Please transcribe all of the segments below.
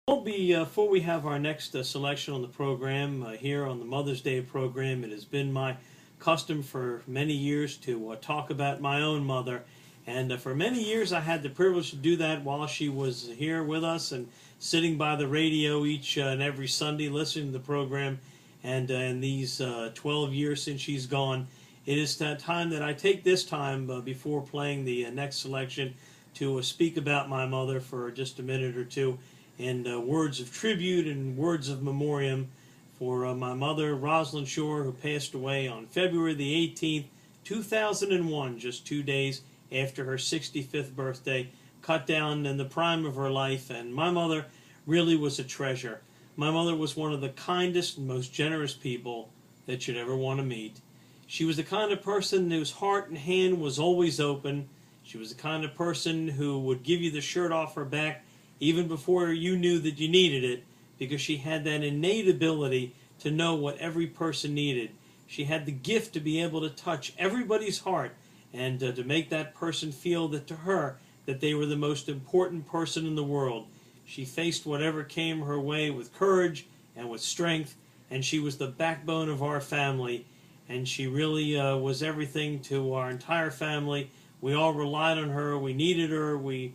Before we have our next selection on the program, here on the Mother's Day program, it has been my custom for many years to talk about my own mother. And for many years I had the privilege to do that while she was here with us and sitting by the radio each and every Sunday listening to the program. And in these 12 years since she's gone, it is that time that I take this time before playing the next selection to speak about my mother for just a minute or two in words of tribute and words of memoriam for my mother, Rosalind Shor, who passed away on February the 18th, 2001, just 2 days after her 65th birthday, cut down in the prime of her life. And my mother really was a treasure. My mother was one of the kindest and most generous people that you'd ever want to meet. She was the kind of person whose heart and hand was always open. She was the kind of person who would give you the shirt off her back even before you knew that you needed it, because she had that innate ability to know what every person needed. She had the gift to be able to touch everybody's heart and to make that person feel that to her that they were the most important person in the world. She faced whatever came her way with courage and with strength, and she was the backbone of our family, and she really was everything to our entire family. We all relied on her. We needed her. We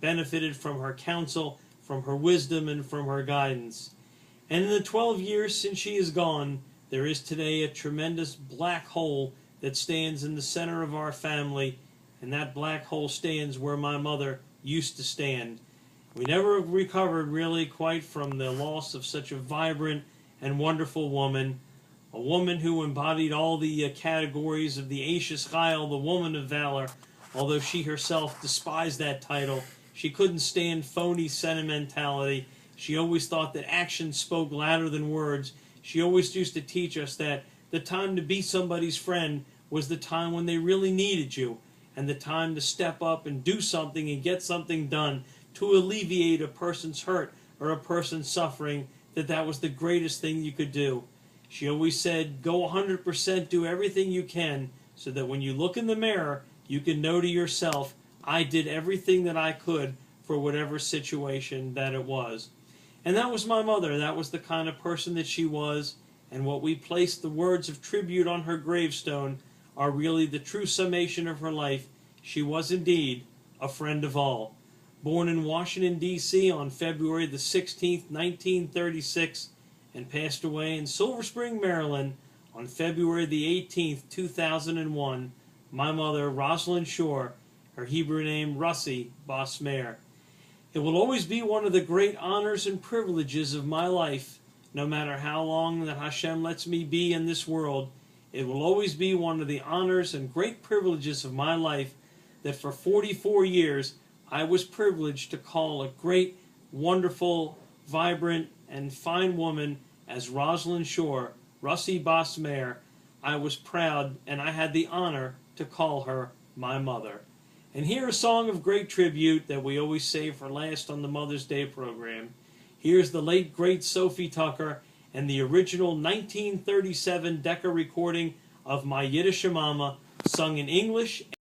benefited from her counsel, from her wisdom, and from her guidance. And in the 12 years since she is gone, there is today a tremendous black hole that stands in the center of our family, and that black hole stands where my mother used to stand. We never recovered really quite from the loss of such a vibrant and wonderful woman, a woman who embodied all the categories of the Aishas Chayil, the woman of valor. Although she herself despised that title, she couldn't stand phony sentimentality. She always thought that action spoke louder than words. She always used to teach us that the time to be somebody's friend was the time when they really needed you, and the time to step up and do something and get something done to alleviate a person's hurt or a person's suffering, that was the greatest thing you could do. She always said, go 100%, do everything you can, so that when you look in the mirror, you can know to yourself, I did everything that I could for whatever situation that it was. And that was my mother. That was the kind of person that she was. And what we placed the words of tribute on her gravestone are really the true summation of her life. She was indeed a friend of all. Born in Washington, D.C. on February the 16th, 1936, and passed away in Silver Spring, Maryland on February the 18th, 2001, my mother, Rosalind Shor, her Hebrew name, Russi Bas Meir. It will always be one of the great honors and privileges of my life, no matter how long that Hashem lets me be in this world. It will always be one of the honors and great privileges of my life that for 44 years I was privileged to call a great, wonderful, vibrant, and fine woman as Rosalind Shor, Russi Bas Meir. I was proud and I had the honor to call her my mother. And here a song of great tribute that we always save for last on the Mother's Day program. Here's the late great Sophie Tucker and the original 1937 Decca recording of My Yiddish Mama, sung in English